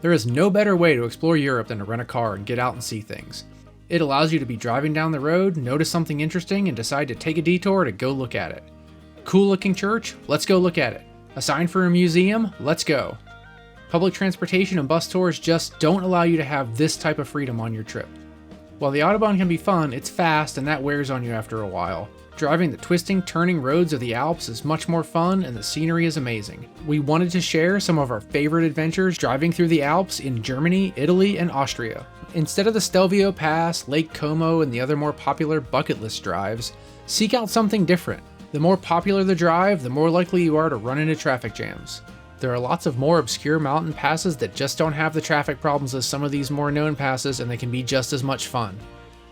There is no better way to explore Europe than to rent a car and get out and see things. It allows you to be driving down the road, notice something interesting, and decide to take a detour to go look at it. Cool looking church? Let's go look at it. A sign for a museum? Let's go. Public transportation and bus tours just don't allow you to have this type of freedom on your trip. While the Autobahn can be fun, it's fast and that wears on you after a while. Driving the twisting, turning roads of the Alps is much more fun and the scenery is amazing. We wanted to share some of our favorite adventures driving through the Alps in Germany, Italy, and Austria. Instead of the Stelvio Pass, Lake Como, and the other more popular bucket list drives, seek out something different. The more popular the drive, the more likely you are to run into traffic jams. There are lots of more obscure mountain passes that just don't have the traffic problems as some of these more known passes, and they can be just as much fun.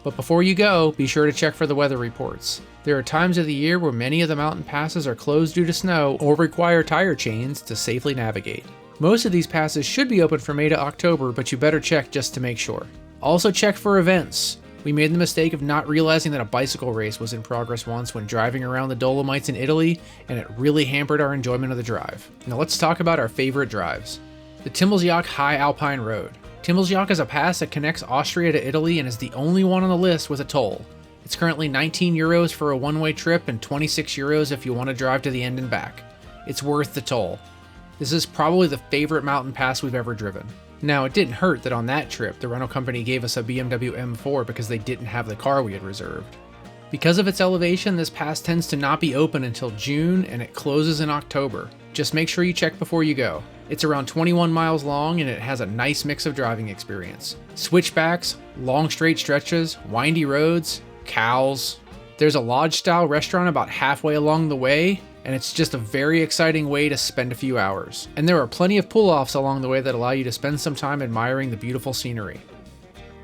But before you go, be sure to check for the weather reports. There are times of the year where many of the mountain passes are closed due to snow or require tire chains to safely navigate. Most of these passes should be open from May to October, but you better check just to make sure. Also check for events. We made the mistake of not realizing that a bicycle race was in progress once when driving around the Dolomites in Italy, and it really hampered our enjoyment of the drive. Now let's talk about our favorite drives. The Timmelsjoch High Alpine Road. Timmelsjoch is a pass that connects Austria to Italy and is the only one on the list with a toll. It's currently 19 euros for a one-way trip and 26 euros if you want to drive to the end and back. It's worth the toll. This is probably the favorite mountain pass we've ever driven. Now, it didn't hurt that on that trip, the rental company gave us a BMW M4 because they didn't have the car we had reserved. Because of its elevation, this pass tends to not be open until June and it closes in October. Just make sure you check before you go. It's around 21 miles long and it has a nice mix of driving experience. Switchbacks, long straight stretches, windy roads, cows. There's a lodge-style restaurant about halfway along the way, and it's just a very exciting way to spend a few hours. And there are plenty of pull-offs along the way that allow you to spend some time admiring the beautiful scenery.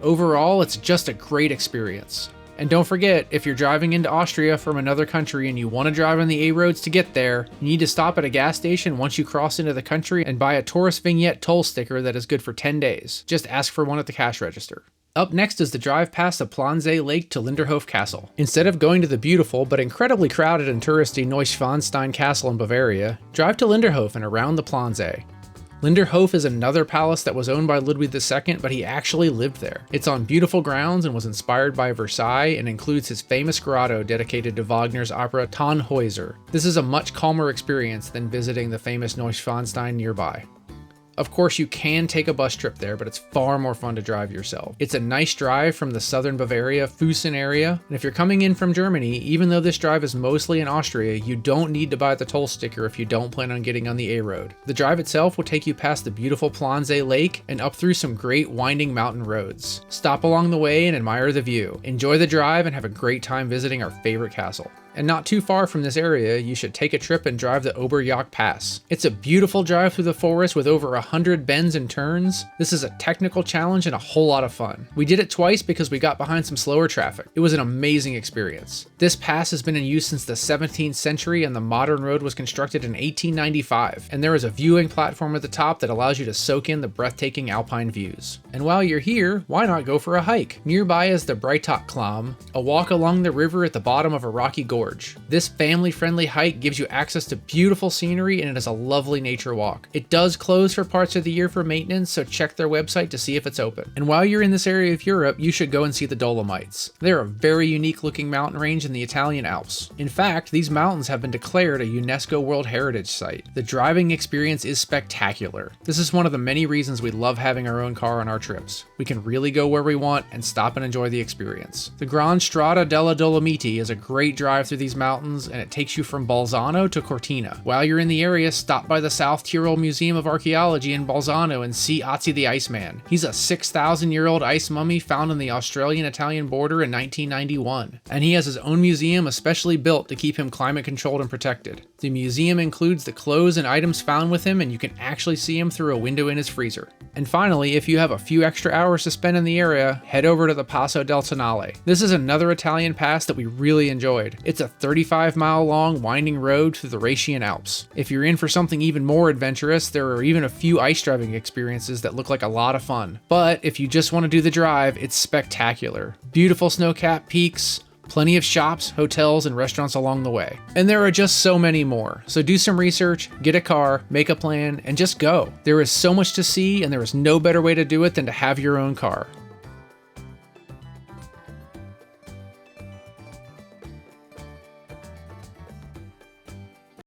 Overall, it's just a great experience. And don't forget, if you're driving into Austria from another country and you want to drive on the A roads to get there, you need to stop at a gas station once you cross into the country and buy a tourist vignette toll sticker that is good for 10 days. Just ask for one at the cash register. Up next is the drive past the Plansee Lake to Linderhof Castle. Instead of going to the beautiful but incredibly crowded and touristy Neuschwanstein Castle in Bavaria, drive to Linderhof and around the Plansee. Linderhof is another palace that was owned by Ludwig II, but he actually lived there. It's on beautiful grounds and was inspired by Versailles and includes his famous grotto dedicated to Wagner's opera Tannhäuser. This is a much calmer experience than visiting the famous Neuschwanstein nearby. Of course, you can take a bus trip there, but it's far more fun to drive yourself. It's a nice drive from the southern Bavaria, Füssen area, and if you're coming in from Germany, even though this drive is mostly in Austria, you don't need to buy the toll sticker if you don't plan on getting on the A road. The drive itself will take you past the beautiful Plansee Lake and up through some great winding mountain roads. Stop along the way and admire the view. Enjoy the drive and have a great time visiting our favorite castle. And not too far from this area, you should take a trip and drive the Oberjoch Pass. It's a beautiful drive through the forest with over 100 bends and turns. This is a technical challenge and a whole lot of fun. We did it twice because we got behind some slower traffic. It was an amazing experience. This pass has been in use since the 17th century and the modern road was constructed in 1895. And there is a viewing platform at the top that allows you to soak in the breathtaking alpine views. And while you're here, why not go for a hike? Nearby is the Breitach Klamm, a walk along the river at the bottom of a rocky gorge. This family-friendly hike gives you access to beautiful scenery and it is a lovely nature walk. It does close for parts of the year for maintenance, so check their website to see if it's open. And while you're in this area of Europe, you should go and see the Dolomites. They're a very unique looking mountain range in the Italian Alps. In fact, these mountains have been declared a UNESCO World Heritage Site. The driving experience is spectacular. This is one of the many reasons we love having our own car on our trips. We can really go where we want and stop and enjoy the experience. The Gran Strada della Dolomiti is a great drive through these mountains and it takes you from Bolzano to Cortina. While you're in the area, stop by the South Tyrol Museum of Archaeology in Bolzano and see Ötzi the Iceman. He's a 6,000-year-old ice mummy found on the Australian-Italian border in 1991. And he has his own museum especially built to keep him climate controlled and protected. The museum includes the clothes and items found with him and you can actually see him through a window in his freezer. And finally, if you have a few extra hours to spend in the area, head over to the Passo del Tonale. This is another Italian pass that we really enjoyed. It's a 35-mile long winding road through the Rhaetian Alps. If you're in for something even more adventurous, there are even a few ice driving experiences that look like a lot of fun. But if you just want to do the drive, it's spectacular. Beautiful snow-capped peaks, Plenty of shops, hotels, and restaurants along the way. And there are just so many more. So do some research, get a car, make a plan, and just go. There is so much to see, and there is no better way to do it than to have your own car.